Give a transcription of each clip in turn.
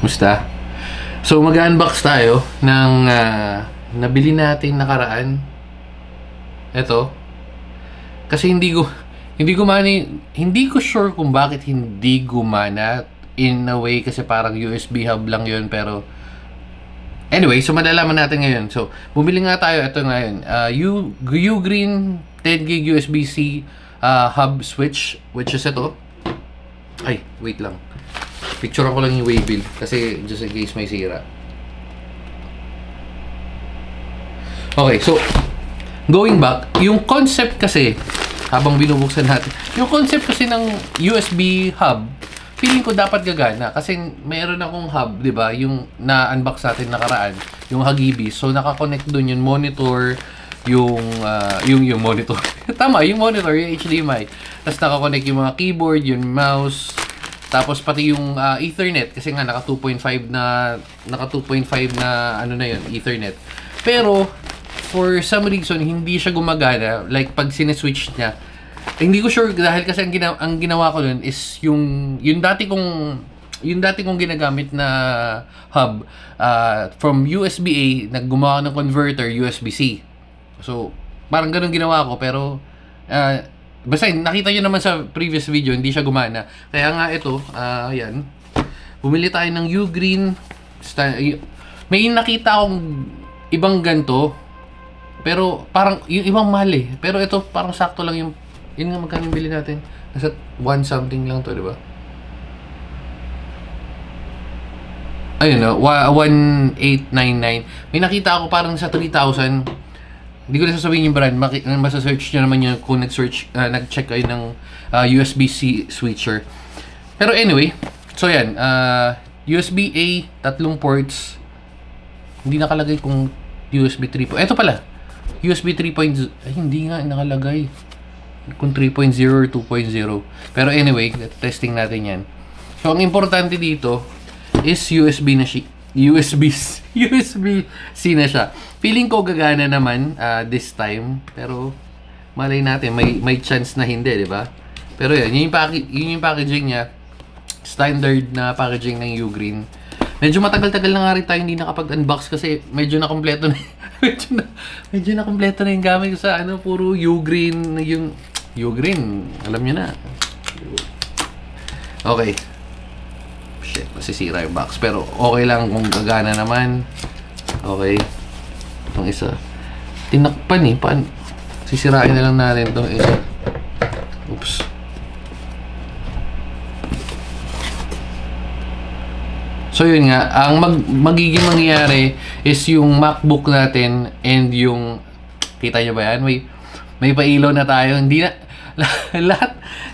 Musta? So mag-unbox tayo ng nabili natin nakaraan. Ito. Kasi hindi ko sure kung bakit hindi gumana in a way kasi parang USB hub lang 'yun pero anyway, so malalaman natin ngayon. So bumili nga tayo ito ngayon. Ugreen 10GB USB-C hub switch, which is ito. Ay, wait lang. Picturean ko lang yung waybill kasi just in case may sira. Okay, so going back, yung concept kasi habang binubuksan natin, yung concept kasi ng USB hub, feeling ko dapat gagana kasi mayroon akong hub, 'di ba? Yung na-unbox natin nakaraan, yung Hagibis. So naka-connect doon yung monitor, yung monitor. Tama, yung monitor, yung HDMI. Tapos naka-connect yung mga keyboard, yung mouse. Tapos pati yung Ethernet kasi nga naka 2.5 na ano na yun, Ethernet. Pero for some reason hindi siya gumagana like pag sine-switch niya. Hindi ko sure dahil kasi ang ginawa ko dun is yung dati kong ginagamit na hub from USB-A naggumawa ng converter USB-C. So parang ganun ginawa ko pero basta nakita nyo naman sa previous video, hindi siya gumana. Kaya nga ito, yan. Bumili tayo ng Ugreen. May nakita akong ibang ganto. Pero parang yung ibang mahal eh. Pero ito parang sakto lang yung, yun nga magkano bili natin. Nasa 1 something lang to, di ba? Ayun o, 1899. May nakita ako parang sa 3,000. Hindi ko na sasabihin yung brand, masa-search nyo naman yun kung nag-check kayo ng USB-C switcher. Pero anyway, so yan, USB-A, 3 ports. Hindi nakalagay kung USB 3. Ito pala, USB 3.0. Ay, hindi nga nakalagay kung 3.0 or 2.0. Pero anyway, testing natin yan. So, ang importante dito is USB-C na siya. Feeling ko gagana naman this time, pero malay natin may chance na hindi, di ba? Pero yun yung packaging niya. Standard na packaging ng Ugreen. Medyo matagal-tagal na nga rin tayo hindi nakapag-unbox kasi medyo na kompleto na medyo na kompleto na yung gamit ko sa puro Ugreen, yung Ugreen, alam niyo na. Okay. Shit, masisira yung box. Pero okay lang kung gagana naman. Okay. Itong isa. Tinakpan eh. Sisirain na lang natin itong isa. Oops. So yun nga. Ang magiging mangyayari is yung MacBook natin and yung, kita nyo ba yan? May pailaw na tayo. Hindi na,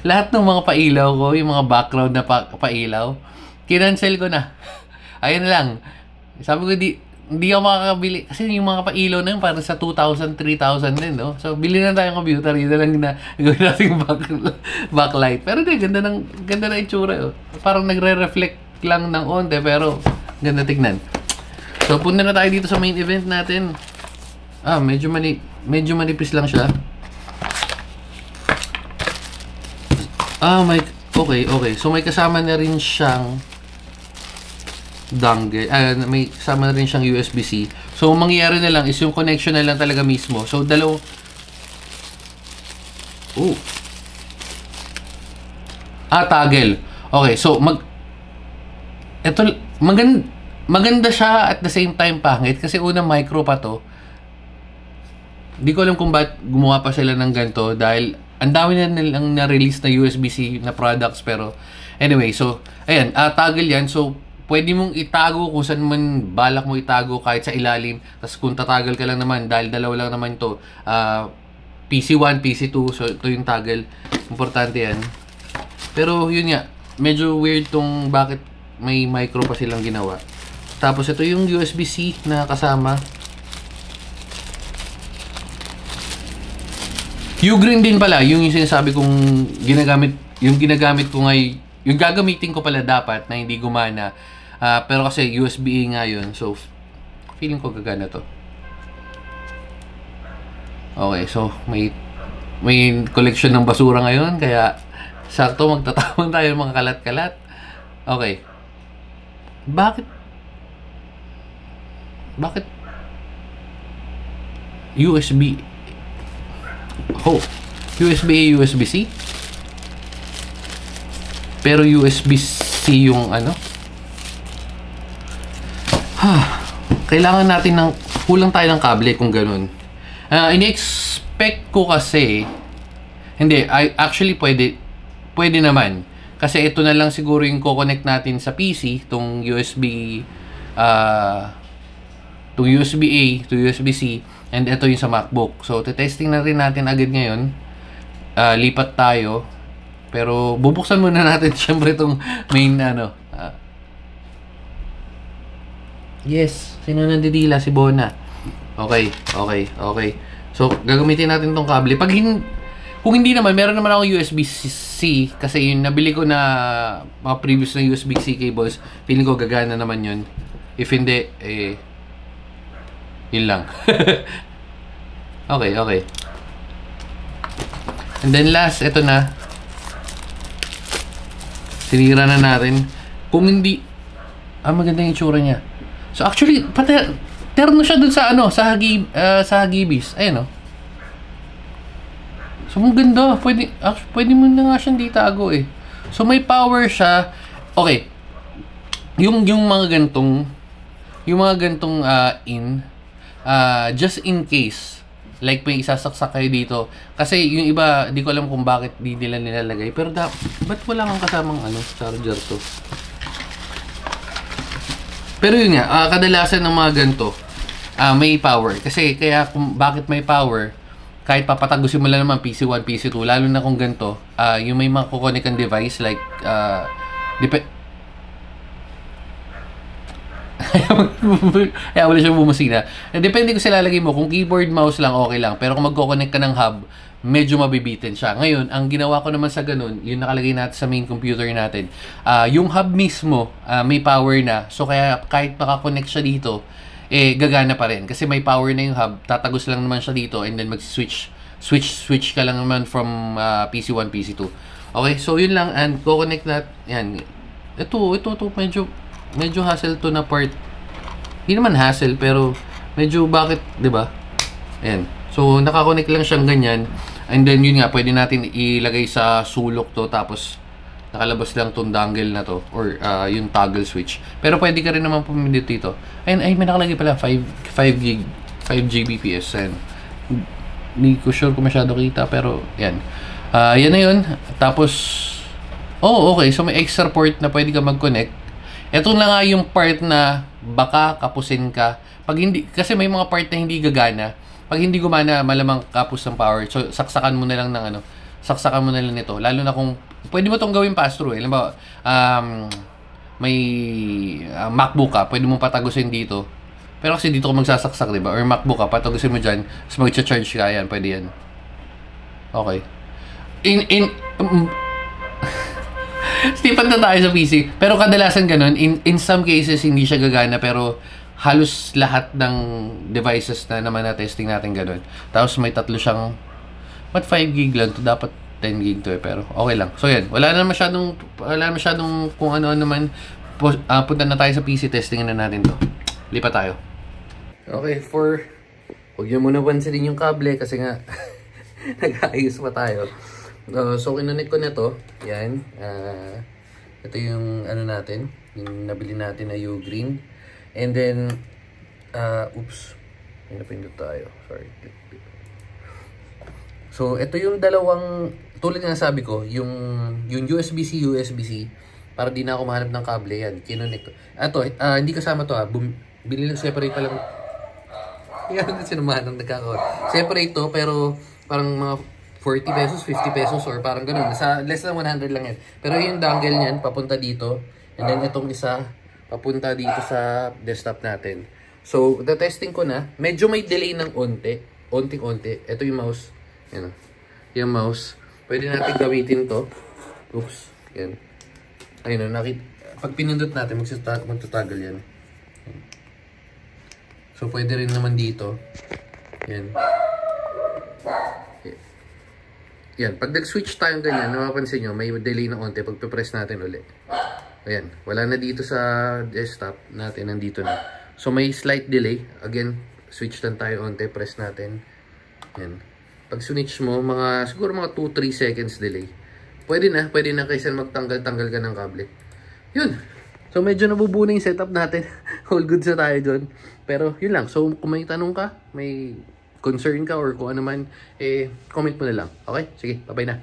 lahat ng mga pailaw ko, yung mga background na pailaw, kinancel ko na. Ayun lang. Sabi ko, hindi ako makakabili. Kasi yung mga pailaw na yun, parang sa 2,000, 3,000 din, no? So, bili na tayong computer. Yun na lang na gawin natin backlight. Pero di, ganda na itsura. Oh. Parang nagre-reflect lang ng onte, pero ganda tignan. So, punta na tayo dito sa main event natin. Medyo manipis lang siya. Okay. So, may kasama na rin siyang dongle. May kasama na rin siyang USB-C. So, mangyayari na lang is yung connection na lang talaga mismo. So, toggle. Okay, so, maganda siya at the same time pangit. Kasi unang micro pa to. Hindi ko alam kung ba't gumawa pa sila ng ganito dahil ang dami na nilang na-release na USB-C na products. Pero anyway, so ayan, toggle yan. So pwede mong itago kung saan man balak mo itago kahit sa ilalim. Tapos kung tatagal ka lang naman dahil dalawa lang naman to, PC1, PC2. So ito yung toggle. Importante yan. Pero yun nga, medyo weird tong bakit may micro pa silang ginawa. Tapos ito yung USB-C na kasama. Ugreen din pala, yung sinasabi kong ginagamit ko ngayon, yung gagamitin ko pala dapat na hindi gumana. Pero kasi USB-A nga yun, so feeling ko gagana to. Okay, so may collection ng basura ngayon, kaya sakto magtatapon tayo ng mga kalat-kalat. Okay. Bakit? Bakit? USB. Oh. USB-A, USB-C? Pero USB-C yung ano? Kailangan natin ng... Kulang tayo ng kable kung ganun. In-expect ko kasi... Hindi, actually pwede naman. Kasi ito na lang siguro yung ko-connect natin sa PC, itong USB... to USB-A, to USB-C, and ito yung sa MacBook. So, testing na rin natin agad ngayon. Lipat tayo. Pero, bubuksan muna natin syempre itong main, ano. Yes, sino nandidila? Si Bona. Okay. So, gagamitin natin itong kable. Kung hindi naman, meron naman ako USB-C. Kasi yung nabili ko na mga previous na USB-C cables, feeling ko gagana naman yun. If hindi, yun lang. Okay. And then last, ito na. Sinira na natin. Kung hindi... maganda yung itsura niya. So actually, terno siya dun sa ano, sa Hagibis. Ayan, oh. So maganda. Pwede mo na nga siyang ditago eh. So may power siya. Okay. Yung mga gantong just in case, like may isasaksak kayo dito. Kasi yung iba, di ko alam kung bakit di nila nilalagay. Pero ba't wala kang kasamang charger to? Pero yun nga, kadalasan ng mga ganito, may power. Kasi kaya bakit may power, kahit papatagusin mo lang naman PC1, PC2, lalo na kung ganito, yung may mga kukonek ang device, like, kaya wala siyang bumusina. Depende kung sila lalagay mo. Kung keyboard, mouse lang, okay lang. Pero kung magkoconnect ka ng hub, medyo mabibitin siya. Ngayon, ang ginawa ko naman sa ganun, yung nakalagay natin sa main computer natin, yung hub mismo, may power na. So, kaya kahit makakonect siya dito, gagana pa rin. Kasi may power na yung hub, tatagos lang naman siya dito, and then mag-switch ka lang naman from PC1, PC2. Okay, so yun lang, and co-connect na, yan. Ito, medyo hassle to na part. Hindi naman hassle, pero medyo bakit, 'di ba? Ayan. So naka-connect lang siyang ganyan. And then yun nga, pwede natin ilagay sa sulok to, tapos nakalabas lang tong dongle na to, or yung toggle switch. Pero pwede ka rin naman pumindot dito. Ayun, may nakalagay pala 5 Gbps. Ayan. Hindi ko sure kung masyado kita, pero yan. Yan na yun. Tapos okay, so may extra port na pwede ka mag-connect. Ito na nga yung part na baka kapusin ka. Pag hindi, kasi may mga part na hindi gagana. Pag hindi gumana, malamang kapos ng power. So, saksakan mo na lang nito. Lalo na kung, pwede mo itong gawin pass-through. Alam ba, may MacBook ka, pwede mo patagusin dito. Pero kasi dito ko magsasaksak, diba? Or MacBook ka, patagusin mo dyan, tapos mag-charge ka, yan, pwede yan. Okay. Stipan na tayo sa PC. Pero kadalasan ganun, in some cases, hindi siya gagana, pero halos lahat ng devices na naman na testing natin ganun. Tapos may tatlo siyang, 5 gig lang to, dapat 10 gig to eh, pero okay lang. So yan, wala na masyadong kung ano naman. Punta na tayo sa PC, testingin na natin to. Lipat tayo. Okay, huwag nyo muna pansinin yung kable kasi nga nag-ayos pa tayo. So kinonek ko na to. Yan. Ito yung natin, yung nabili natin na U-Green. And then oops. May napindot tayo. Sorry. So ito yung dalawang, tulad nga sabi ko, yung USB-C para di na ako mahanap ng kable. Yan, kinonek ko. Hindi kasama to Bili lang, separate pa lang. Yan, sinumahan ng nagkakaroon. Separate to, pero parang mga 40 pesos, 50 pesos, or parang ganun. Nasa less than 100 lang yan. Pero yung dongle niyan, papunta dito. And then itong isa, papunta dito sa desktop natin. So, testing ko na. Medyo may delay ng onting-onti. Ito yung mouse. Yan. Yung mouse. Pwede natin gamitin to. Oops. Yan. Ayun, pag pinindot natin, magtatagal yan. So, pwede rin naman dito. Yan. Yan, pag nag-switch tayong ganyan, napapansin nyo, may delay na onte pag press natin ulit. Ayan, wala na dito sa desktop natin, nandito na. So may slight delay. Again, switch lang tayo onte, press natin. Ayan. Pag switch mo, siguro mga 2-3 seconds delay. Pwede na kaysa magtanggal-tanggal ka ng kable. Yun. So medyo nabubuo na yung setup natin. All good sa tayo dun. Pero yun lang. So kung may tanong ka, may concern ka or kung ano man, comment mo na lang. Okay? Sige, bye-bye na.